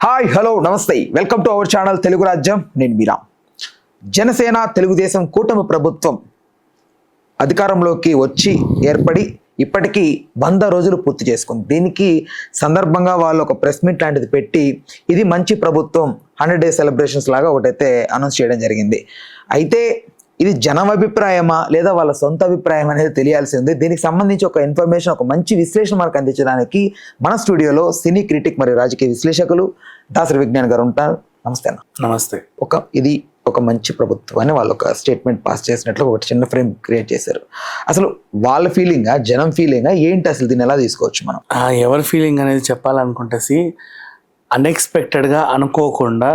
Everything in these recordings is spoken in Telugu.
హాయ్ హలో నమస్తే welcome to our channel Telugu రాజ్యం. నేను మీరా. జనసేన తెలుగుదేశం కూటమి ప్రభుత్వం అధికారంలోకి వచ్చి ఏర్పడి ఇప్పటికీ 100 రోజులు పూర్తి చేసుకుంది. దీనికి సందర్భంగా వాళ్ళు ఒక ప్రెస్ మీట్ లాంటిది పెట్టి ఇది మంచి ప్రభుత్వం 100 డేస్ సెలబ్రేషన్స్ లాగా ఒకటైతే అనౌన్స్ చేయడం జరిగింది. అయితే ఇది జనం అభిప్రాయమా లేదా వాళ్ళ సొంత అభిప్రాయం అనేది తెలియాల్సి ఉంది. దీనికి సంబంధించి ఒక ఇన్ఫర్మేషన్, ఒక మంచి విశ్లేషణ మనకు అందించడానికి మన స్టూడియోలో సినీ క్రిటిక్ మరియు రాజకీయ విశ్లేషకులు దాసరి విజ్ఞాన్ గారు ఉంటారు. నమస్తే అన్న. నమస్తే. ఇది ఒక మంచి ప్రభుత్వం అని వాళ్ళు ఒక స్టేట్మెంట్ పాస్ చేసినట్లు ఒక చిన్న ఫ్రేమ్ క్రియేట్ చేశారు. అసలు వాళ్ళ ఫీలింగా, జనం ఫీలింగా ఏంటి, అసలు దీన్ని ఎలా తీసుకోవచ్చు మనం? ఎవరి ఫీలింగ్ అనేది చెప్పాలనుకుంటే అన్ఎక్స్పెక్టెడ్గా, అనుకోకుండా,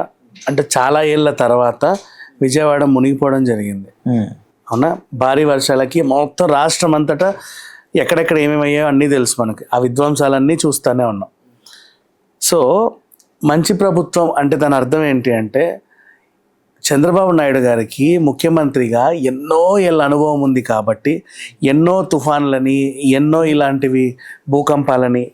అంటే చాలా ఏళ్ళ తర్వాత విజయవాడ మునిగిపోవడం జరిగింది. అవునా? భారీ వర్షాలకి మొత్తం రాష్ట్రం అంతటా ఎక్కడెక్కడ ఏమేమయ్యాయో అన్నీ తెలుసు మనకి. ఆ విధ్వంసాలన్నీ చూస్తూనే ఉన్నాం. సో మంచి ప్రభుత్వం అంటే దాని అర్థం ఏంటి అంటే, చంద్రబాబు నాయుడు గారికి ముఖ్యమంత్రిగా ఎన్నో ఏళ్ళ అనుభవం ఉంది కాబట్టి, ఎన్నో తుఫాన్లని, ఎన్నో ఇలాంటివి భూకంపాలని,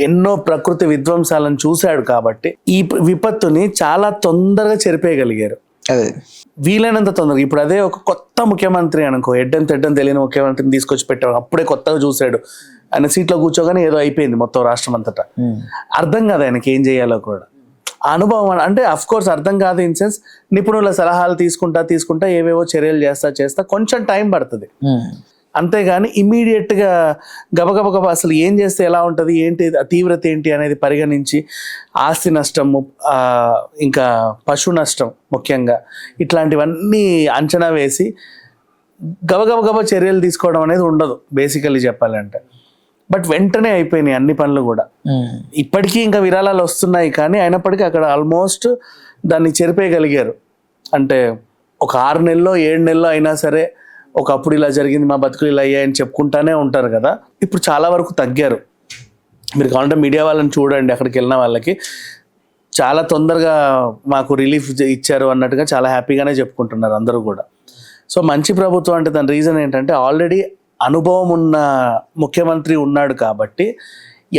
ఎన్నో ప్రకృతి విధ్వంసాలను చూశాడు కాబట్టి ఈ విపత్తుని చాలా తొందరగా చెరిపేయగలిగారు. అదే వీలైనంత తొందరగా. ఇప్పుడు అదే ఒక కొత్త ముఖ్యమంత్రి అనుకో, ఎడ్డం తెలియని ముఖ్యమంత్రిని తీసుకొచ్చి పెట్టాడు, అప్పుడే కొత్తగా చూశాడు, ఆయన సీట్లో కూర్చోగానే ఏదో అయిపోయింది మొత్తం రాష్ట్రం అంతటా. అర్థం కాదు ఆయనకి ఏం చేయాలో కూడా. అనుభవం అంటే అఫ్ కోర్స్ అర్థం కాదు ఇన్ సెన్స్, నిపుణుల సలహాలు తీసుకుంటా ఏవేవో చర్యలు చేస్తా కొంచెం టైం పడుతుంది. అంతేగాని ఇమీడియట్గా గబగబ అసలు ఏం చేస్తే ఎలా ఉంటుంది, ఏంటి తీవ్రత ఏంటి అనేది పరిగణించి ఆస్తి నష్టము, ఇంకా పశు నష్టం ముఖ్యంగా, ఇట్లాంటివన్నీ అంచనా వేసి గబగబ చర్యలు తీసుకోవడం అనేది ఉండదు బేసికలీ చెప్పాలంటే. బట్ వెంటనే అయిపోయినాయి అన్ని పనులు కూడా. ఇప్పటికీ ఇంకా విరాళాలు వస్తున్నాయి, కానీ అయినప్పటికీ అక్కడ ఆల్మోస్ట్ దాన్ని చెరిపేయగలిగారు. అంటే ఒక 6 నెలలో 7 నెలలో అయినా సరే ఒకప్పుడు ఇలా జరిగింది, మా బతుకులు ఇలా అయ్యాయని చెప్పుకుంటానే ఉంటారు కదా. ఇప్పుడు చాలా వరకు తగ్గారు. మీరు కావాలంటే మీడియా వాళ్ళని చూడండి, అక్కడికి వెళ్ళిన వాళ్ళకి చాలా తొందరగా మాకు రిలీఫ్ ఇచ్చారు అన్నట్టుగా చాలా హ్యాపీగానే చెప్పుకుంటున్నారు అందరూ కూడా. సో మంచి ప్రభుత్వం అంటే దాని రీజన్ ఏంటంటే, ఆల్రెడీ అనుభవం ఉన్న ముఖ్యమంత్రి ఉన్నాడు కాబట్టి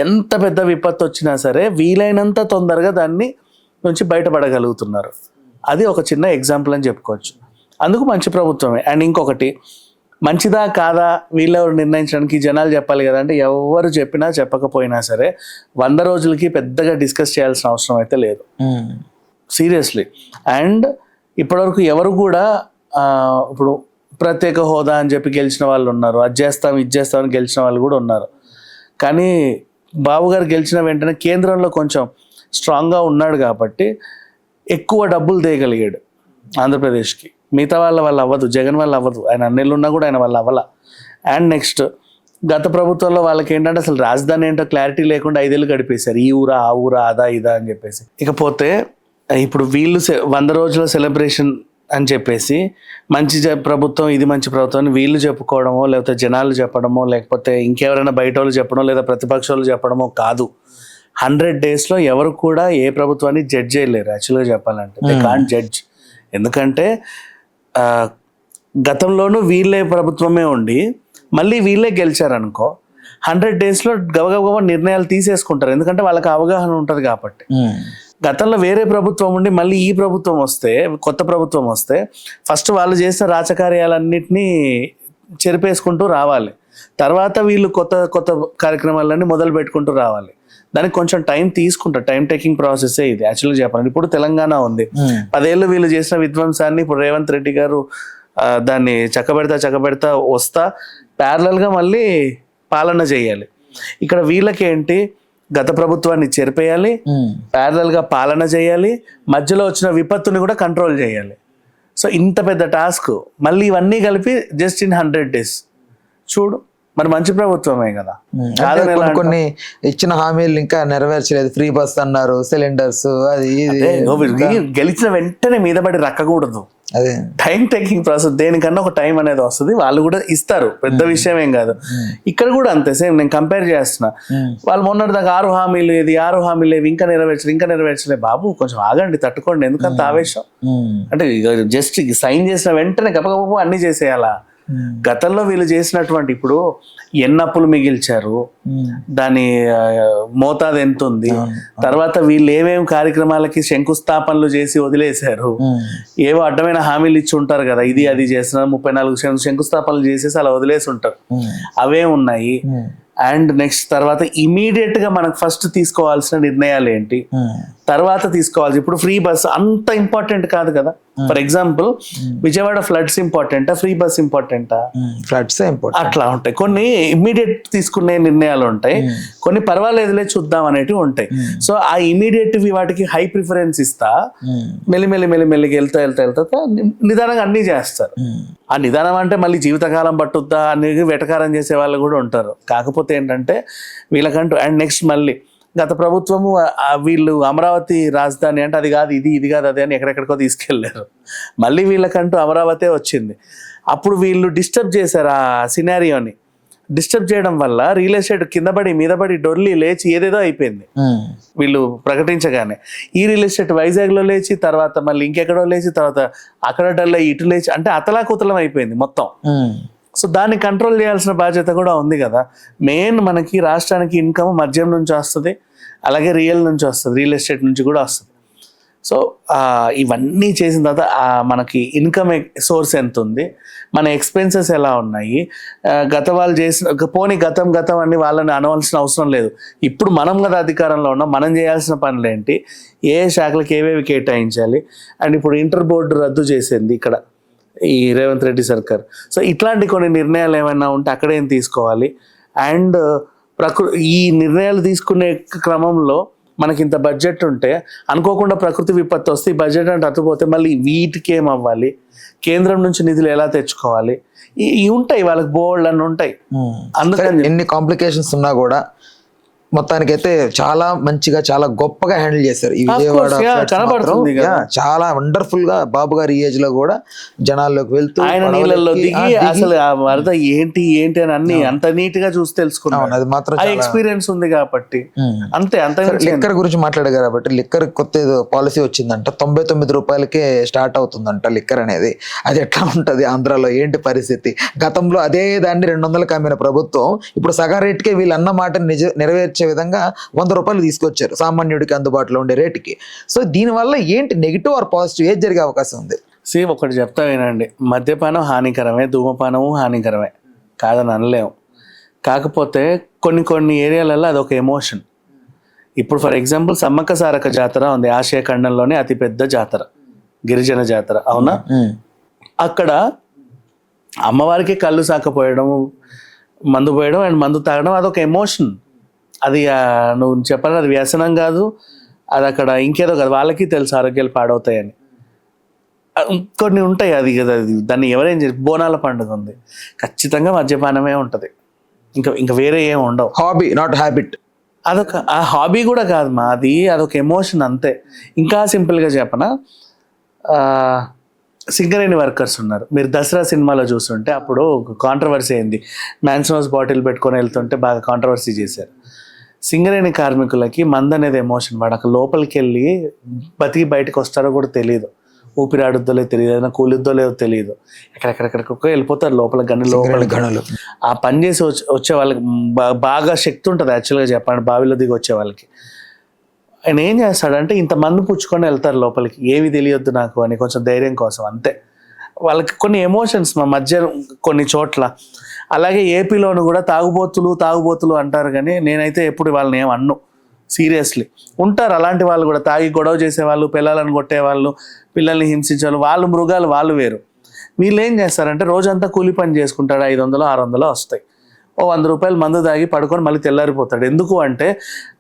ఎంత పెద్ద విపత్తు వచ్చినా సరే వీలైనంత తొందరగా దాన్ని నుంచి బయటపడగలుగుతున్నారు. అది ఒక చిన్న ఎగ్జాంపుల్ అని చెప్పుకోవచ్చు. అందుకు మంచి ప్రభుత్వమే. అండ్ ఇంకొకటి, మంచిదా కాదా వీళ్ళెవరు నిర్ణయించడానికి జనాలు చెప్పాలి కదా. అంటే ఎవరు చెప్పినా చెప్పకపోయినా సరే 100 రోజులకి పెద్దగా డిస్కస్ చేయాల్సిన అవసరం అయితే లేదు, సీరియస్లీ. అండ్ ఇప్పటివరకు ఎవరు కూడా ఇప్పుడు ప్రత్యేక హోదా అని చెప్పి గెలిచిన వాళ్ళు ఉన్నారు, అది చేస్తాం అని గెలిచిన వాళ్ళు కూడా ఉన్నారు. కానీ బాబు గారు గెలిచిన వెంటనే కేంద్రంలో కొంచెం స్ట్రాంగ్గా ఉన్నాడు కాబట్టి ఎక్కువ డబ్బులు తేయగలిగాడు ఆంధ్రప్రదేశ్కి. మిగతా వాళ్ళ అవ్వదు, జగన్ వల్ల అవ్వదు. ఆయన అన్నెళ్ళు ఉన్నా కూడా ఆయన వల్ల అవ్వాల. అండ్ నెక్స్ట్, గత ప్రభుత్వంలో వాళ్ళకి ఏంటంటే అసలు రాజధాని ఏంటో క్లారిటీ లేకుండా 5 ఏళ్ళు గడిపేశారు. ఈ ఊరా ఆ ఊరా అదా ఇదా అని చెప్పేసి. ఇకపోతే ఇప్పుడు వీళ్ళు 100 రోజుల సెలబ్రేషన్ అని చెప్పేసి మంచి ప్రభుత్వం, ఇది మంచి ప్రభుత్వం అని వీళ్ళు చెప్పుకోవడమో, లేకపోతే జనాలు చెప్పడమో, లేకపోతే ఇంకెవరైనా బయట వాళ్ళు చెప్పడమో, లేదా ప్రతిపక్ష వాళ్ళు చెప్పడమో కాదు. 100 డేస్లో ఎవరు కూడా ఏ ప్రభుత్వాన్ని జడ్జ్ చేయలేరు యాక్చువల్గా చెప్పాలంటే. They can't judge. ఎందుకంటే గతంలోనూ వీళ్ళే ప్రభుత్వమే ఉండి మళ్ళీ వీళ్ళే గెలిచారనుకో, 100 డేస్లో గబగబ నిర్ణయాలు తీసేసుకుంటారు. ఎందుకంటే వాళ్ళకి అవగాహన ఉంటుంది కాబట్టి. గతంలో వేరే ప్రభుత్వం ఉండి మళ్ళీ ఈ ప్రభుత్వం వస్తే, కొత్త ప్రభుత్వం వస్తే ఫస్ట్ వాళ్ళు చేసిన రాజకార్యాలన్నింటినీ చెరిపేసుకుంటూ రావాలి. తర్వాత వీళ్ళు కొత్త కార్యక్రమాలన్నీ మొదలు పెట్టుకుంటూ రావాలి. దానికి కొంచెం టైం తీసుకుంటారు. టైం టేకింగ్ ప్రాసెస్ ఇది యాక్చువల్గా చెప్పాలి. ఇప్పుడు తెలంగాణ ఉంది, 10 ఏళ్ళు వీళ్ళు చేసిన విధ్వంసాన్ని ఇప్పుడు రేవంత్ రెడ్డి గారు దాన్ని చక్కబెడతా వస్తా ప్యారలల్గా మళ్ళీ పాలన చేయాలి. ఇక్కడ వీళ్ళకి ఏంటి, గత ప్రభుత్వాన్ని చెరిపేయాలి, ప్యారలల్గా పాలన చేయాలి, మధ్యలో వచ్చిన విపత్తుని కూడా కంట్రోల్ చేయాలి. సో ఇంత పెద్ద టాస్క్ మళ్ళీ ఇవన్నీ కలిపి జస్ట్ ఇన్ 100 డేస్. చూడు, మరి మంచి ప్రభుత్వమే కదా. కొన్ని ఇచ్చిన హామీలు ఇంకా నెరవేర్చలేదు. ఫ్రీ బస్ అన్నారు, సిలిండర్స్, అది గెలిచిన వెంటనే మీద పడి రక్కకూడదు. అదే టైం టేకింగ్ ప్రాసెస్. దేనికన్నా ఒక టైం అనేది వస్తుంది, వాళ్ళు కూడా ఇస్తారు, పెద్ద విషయం ఏం కాదు. ఇక్కడ కూడా అంతే, సేమ్. నేను కంపేర్ చేస్తున్నా. వాళ్ళు మొన్నటి దాకా 6 హామీలు, 6 హామీలు ఇంకా నెరవేర్చలే. బాబు కొంచెం ఆగండి, తట్టుకోండి, ఎందుకంత ఆవేశం. అంటే జస్ట్ సైన్ చేసిన వెంటనే గబగబ అన్ని చేసేయాలా? గతంలో వీళ్ళు చేసినటువంటి ఇప్పుడు ఎన్ని అప్పులు మిగిల్చారు, దాని మోతాదు ఎంత ఉంది, తర్వాత వీళ్ళు ఏమేమి కార్యక్రమాలకి శంకుస్థాపనలు చేసి వదిలేశారు, ఏవో అడ్డమైన హామీలు ఇచ్చి ఉంటారు కదా, ఇది అది చేస్తున్నారు, 34 శంకుస్థాపనలు చేసేసి అలా వదిలేసి ఉంటారు, అవే ఉన్నాయి. అండ్ నెక్స్ట్ తర్వాత ఇమీడియట్ గా మనకు ఫస్ట్ తీసుకోవాల్సిన నిర్ణయాలు ఏంటి, తర్వాత తీసుకోవాల్సి ఇప్పుడు ఫ్రీ బస్ అంత ఇంపార్టెంట్ కాదు కదా. ఫర్ ఎగ్జాంపుల్ విజయవాడ ఫ్లడ్స్ ఇంపార్టెంటా, ఫ్రీ బస్ ఇంపార్టెంటా? Floods important. అట్లా ఉంటాయి. కొన్ని ఇమ్మీడియట్ తీసుకునే నిర్ణయాలు ఉంటాయి, కొన్ని పర్వాలేదులే చూద్దాం అనేటివి ఉంటాయి. సో ఆ ఇమీడియట్ వాటికి హై ప్రిఫరెన్స్ ఇస్తా మెల్లిమెల్లిగా వెళ్తా నిదానంగా అన్ని చేస్తారు. ఆ నిదానం అంటే మళ్ళీ జీవితకాలం పట్టుద్దా అని వెటకారం చేసే వాళ్ళు కూడా ఉంటారు. కాకపోతే ఏంటంటే వీళ్ళకంటూ అండ్ నెక్స్ట్ మళ్ళీ గత ప్రభుత్వము వీళ్ళు అమరావతి రాజధాని అంటే అది కాదు ఇది కాదు అది అని ఎక్కడెక్కడికో తీసుకెళ్లారు. మళ్ళీ వీళ్ళకంటూ అమరావతి వచ్చింది. అప్పుడు వీళ్ళు డిస్టర్బ్ చేశారు ఆ సినారియోని. డిస్టర్బ్ చేయడం వల్ల రియల్ ఎస్టేట్ కింద పడి మీద పడి డొర్లి లేచి ఏదేదో అయిపోయింది వీళ్ళు ప్రకటించగానే. ఈ రియల్ ఎస్టేట్ వైజాగ్ లో లేచి తర్వాత మళ్ళీ ఇంకెక్కడో లేచి తర్వాత అక్కడ డల్ ఇటు లేచి అంటే అతలాకుతలం అయిపోయింది మొత్తం. సో దాన్ని కంట్రోల్ చేయాల్సిన బాధ్యత కూడా ఉంది కదా. మెయిన్ మనకి రాష్ట్రానికి ఇన్కమ్ మద్యం నుంచి వస్తుంది, అలాగే రియల్ ఎస్టేట్ నుంచి కూడా వస్తుంది. సో ఇవన్నీ చేసిన తర్వాత మనకి ఇన్కమ్ సోర్స్ ఎంత ఉంది, మన ఎక్స్పెన్సెస్ ఎలా ఉన్నాయి, గత వాళ్ళు చేసిన పోనీ గతం అన్ని వాళ్ళని అనవలసిన అవసరం లేదు. ఇప్పుడు మనం కదా అధికారంలో ఉన్నాం, మనం చేయాల్సిన పనులు ఏంటి, ఏ శాఖలకు ఏవేవి కేటాయించాలి. అండ్ ఇప్పుడు ఇంటర్ బోర్డు రద్దు చేసింది ఇక్కడ ఈ రేవంత్ రెడ్డి సర్కార్. సో ఇట్లాంటి కొన్ని నిర్ణయాలు ఏమైనా ఉంటే అక్కడేం తీసుకోవాలి. అండ్ ఈ నిర్ణయాలు తీసుకునే క్రమంలో మనకి ఇంత బడ్జెట్ ఉంటే అనుకోకుండా ప్రకృతి విపత్తు వస్తే ఈ బడ్జెట్ అంటే అతుపోతే మళ్ళీ వీటికి ఏం అవ్వాలి, కేంద్రం నుంచి నిధులు ఎలా తెచ్చుకోవాలి, ఇవి ఉంటాయి వాళ్ళకి బోల్డ్ అని ఉంటాయి. అందుకని ఎన్ని కాంప్లికేషన్స్ ఉన్నా కూడా మొత్తానికైతే చాలా మంచిగా చాలా గొప్పగా హ్యాండిల్ చేశారు ఈ విజయవాడ. చాలా వండర్ఫుల్ గా బాబు గారి ఏజ్ లో కూడా జనాల్లోకి వెళ్తూ ఆయన నీళ్ళల్లో దిగి అసలు ఆ వరద ఏంటి అని అన్ని అంత నీట్ గా చూసి తెలుసుకున్నాం. అది మాత్రం ఎక్స్పీరియన్స్ ఉంది కాబట్టి అంతే. లిక్కర్ గురించి మాట్లాడారు కాబట్టి లిక్కర్ కొత్త పాలసీ వచ్చిందంట, 99 రూపాయలకే స్టార్ట్ అవుతుందంట లిక్కర్ అనేది. అది ఎట్లా ఉంటది ఆంధ్రాలో, ఏంటి పరిస్థితి? గతంలో అదే దాన్ని 200కి అమ్మిన ప్రభుత్వం ఇప్పుడు సగం రేటుకే వీళ్ళు అన్న మాటని నెరవేర్చే విధంగా 100 రూపాయలు తీసుకొచ్చారు సామాన్యుడికి అందుబాటులో ఉండే రేటుకి. సో దీనివల్ల ఏంటి నెగిటివ్ ఆర్ పాజిటివ్ ఏది జరిగే అవకాశం ఉంది? ఒకటి చెప్తా వినండి, మద్యపానం హానికరమే, ధూమపానము హానికరమే, కాదని అనలేము. కాకపోతే కొన్ని ఏరియాలలో అదొక ఎమోషన్. ఇప్పుడు ఫర్ ఎగ్జాంపుల్ సమ్మక్క సారక్క జాతర ఉంది, ఆసియా ఖండంలోనే అతిపెద్ద జాతర, గిరిజన జాతర, అవునా? అక్కడ అమ్మవారికి కళ్ళు సాకపోయడం, మందు పోయడం అండ్ మందు తాగడం అదొక ఎమోషన్. అది నువ్వు చెప్పాలి, అది వ్యసనం కాదు, అది అక్కడ ఇంకేదో కాదు, వాళ్ళకి తెలుసు ఆరోగ్యాలు పాడవుతాయని. కొన్ని ఉంటాయి, అది కదా, దాన్ని ఎవరేం చేసి బోనాల పండుగ ఉంది, ఖచ్చితంగా మద్యపానమే ఉంటుంది, ఇంకా వేరే ఏమి ఉండవు. Hobby not habit. అదొక ఆ హాబీ కూడా కాదు మా, అదొక ఎమోషన్ అంతే. ఇంకా సింపుల్గా చెప్పనా, సింగరేణి వర్కర్స్ ఉన్నారు, మీరు దసరా సినిమాలో చూస్తుంటే అప్పుడు కాంట్రవర్సీ అయింది, మ్యాన్సోస్ బాటిల్ పెట్టుకొని వెళ్తుంటే బాగా కాంట్రవర్సీ చేశారు. సింగరేణి కార్మికులకి మందు అనేది ఎమోషన్. వాడు అక్కడ లోపలికి వెళ్ళి బతికి బయటకు వస్తారో కూడా తెలియదు, ఊపిరాడుద్దో లేదో తెలియదు, ఏదైనా కూలిద్దో లేదో తెలియదు, ఎక్కడెక్కడికో వెళ్ళిపోతారు లోపల గనులు. ఆ పని చేసి వచ్చే వాళ్ళకి బాగా శక్తి ఉంటుంది యాక్చువల్గా చెప్పండి, బావిలో దిగి వచ్చే వాళ్ళకి. ఆయన ఏం చేస్తాడంటే ఇంత మందు పుచ్చుకొని వెళ్తారు లోపలికి, ఏమి తెలియొద్దు నాకు అని, కొంచెం ధైర్యం కోసం అంతే. వాళ్ళకి కొన్ని ఎమోషన్స్ మా మధ్య కొన్ని చోట్ల. అలాగే ఏపీలోను కూడా తాగుబోతులు అంటారు, కానీ నేనైతే ఎప్పుడు వాళ్ళని ఏం అన్ను, సీరియస్లీ ఉంటారు అలాంటి వాళ్ళు కూడా, తాగి గొడవ చేసేవాళ్ళు, పిల్లలను కొట్టేవాళ్ళు, పిల్లల్ని హింసించేవాళ్ళు, వాళ్ళు మృగాలు, వాళ్ళు వేరు. వీళ్ళు ఏం చేస్తారంటే రోజంతా కూలి పని చేసుకుంటాడు, 500 600 వస్తాయి, 100 రూపాయలు మందు తాగి పడుకొని మళ్ళీ తెల్లారిపోతాడు. ఎందుకు అంటే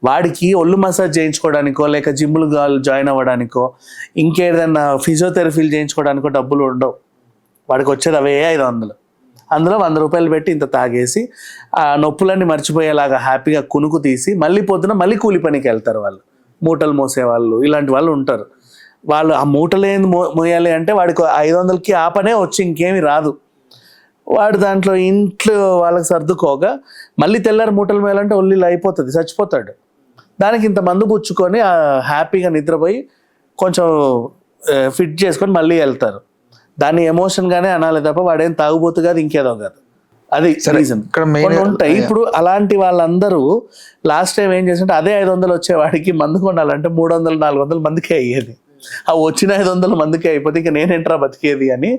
వాడికి ఒళ్ళు మసాజ్ చేయించుకోవడానికో, లేక జిమ్లు జాయిన్ అవ్వడానికో, ఇంకేదైనా ఫిజియోథెరపీలు చేయించుకోవడానికో డబ్బులు ఉండవు. వాడికి వచ్చేది అవే 500, అందులో 100 రూపాయలు పెట్టి ఇంత తాగేసి ఆ నొప్పులన్నీ మర్చిపోయేలాగా హ్యాపీగా కునుకు తీసి మళ్ళీ పొద్దున మళ్ళీ కూలి పనికి వెళ్తారు. వాళ్ళు మూటలు మోసేవాళ్ళు, ఇలాంటి వాళ్ళు ఉంటారు. వాళ్ళు ఆ మూటలు ఏంది మోయాలి అంటే వాడికి 500కి ఆ పనే వచ్చి ఇంకేమి రాదు. వాడు దాంట్లో ఇంట్లో వాళ్ళకి సర్దుకోగా మళ్ళీ తెల్లారి మూటలు మోయాలంటే ఒళ్ళు అయిపోతుంది, చచ్చిపోతాడు. దానికి ఇంత మందు పుచ్చుకొని హ్యాపీగా నిద్రపోయి కొంచెం ఫిట్ చేసుకొని మళ్ళీ వెళ్తారు. దాన్ని ఎమోషన్ గానే అనాలి తప్ప వాడేం తాగుబోతు కాదు, ఇంకేదో కాదు. అది రీజన్. ఇక్కడ main- కొన్ని ఉంటాయి. ఇప్పుడు అలాంటి వాళ్ళందరూ లాస్ట్ టైం ఏం చేస్తుంటే అదే 500 వచ్చేవాడికి మందు కొనాలంటే 300-400 మందికే అయ్యేది. ఆ వచ్చిన 500 మందికే అయిపోతే ఇక నేనేంట్రా బతికేది అని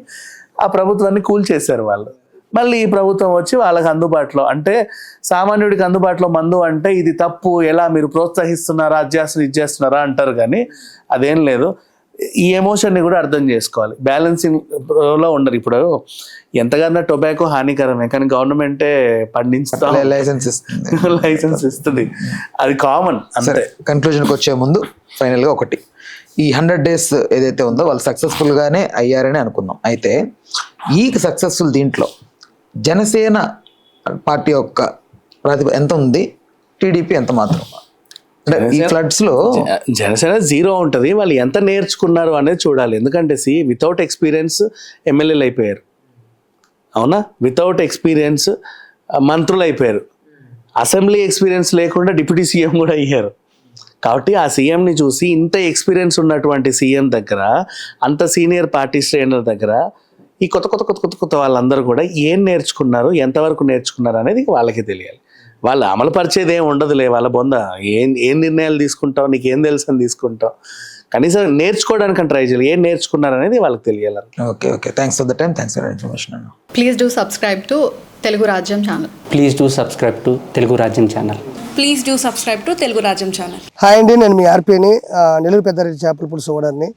ఆ ప్రభుత్వాన్ని కూల్చేశారు వాళ్ళు. మళ్ళీ ఈ ప్రభుత్వం వచ్చి వాళ్ళకి అందుబాటులో, అంటే సామాన్యుడికి అందుబాటులో మందు అంటే ఇది తప్పు, ఎలా మీరు ప్రోత్సహిస్తున్నారా, అది చేస్తున్నారా అంటారు. కానీ అదేం లేదు. ఈ ఎమోషన్ని కూడా అర్థం చేసుకోవాలి, బ్యాలెన్సింగ్ లో ఉండరు. ఇప్పుడు ఎంతగానో టొబాకో హానికరమే, కానీ గవర్నమెంటే పండించుతా లైసెన్స్ ఇస్తుంది. లైసెన్స్ ఇస్తుంది, అది కామన్. అంతే. కన్క్లూజన్కి వచ్చే ముందు ఫైనల్ గా ఒకటి, ఈ 100 days ఏదైతే ఉందో వాళ్ళు సక్సెస్ఫుల్ గానే అయ్యారని అనుకుందాం. అయితే ఈ సక్సెస్ఫుల్ దీంట్లో జనసేన పార్టీ యొక్క ప్రతిభ ఎంత ఉంది, టీడీపీ ఎంత మాత్రం? అంటే ఈ ఫ్లడ్స్ లో జనసేన 0 ఉంటది. వాళ్ళు ఎంత నేర్చుకున్నారు అనేది చూడాలి. ఎందుకంటే వితౌట్ ఎక్స్పీరియన్స్ ఎమ్మెల్యేలు అయిపోయారు, అవునా? వితౌట్ ఎక్స్పీరియన్స్ మంత్రులు అయిపోయారు, అసెంబ్లీ ఎక్స్పీరియన్స్ లేకుండా డిప్యూటీ సీఎం కూడా అయ్యారు. కాబట్టి ఆ సీఎంని చూసి ఇంత ఎక్స్పీరియన్స్ ఉన్నటువంటి సీఎం దగ్గర, అంత సీనియర్ పార్టీ శ్రేణుల దగ్గర ఈ కొత్త వాళ్ళందరూ కూడా ఏం నేర్చుకున్నారు, ఎంతవరకు నేర్చుకున్నారు అనేది వాళ్ళకి తెలియాలి. వాళ్ళు అమలు పరిచేది ఏం ఉండదులే, వాళ్ళ బొంద ఏం నిర్ణయాలు తీసుకుంటావు, నీకేం తెలుసు అని తీసుకుంటావు. కనీసం నేర్చుకోవడానికి ట్రై చేయాలి, ఏం నేర్చుకున్నారు అనేది వాళ్ళకి తెలియాలి. Okay, thanks for the time, thanks for information అన్న. Please do subscribe to Telugu Rajyam channel. Please do subscribe to Telugu Rajyam channel. Please do subscribe to Telugu Rajyam channel. Hi అండి, నేను మీ ఆర్పీని, నెల్లూరు పెద్దారెడ్డి చేపల పులుసు ఓనర్ని.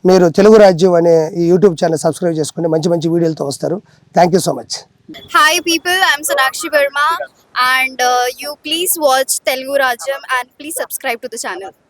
మీరు తెలుగు రాజ్యం అనే ఈ యూట్యూబ్ ఛానల్ సబ్స్క్రైబ్ చేసుకుని మంచి మంచి వీడియోలతో వస్తారు. Thank you so much. Hi people, I'm Sonakshi Verma and you please watch Telugu Rajyam and please subscribe to the channel.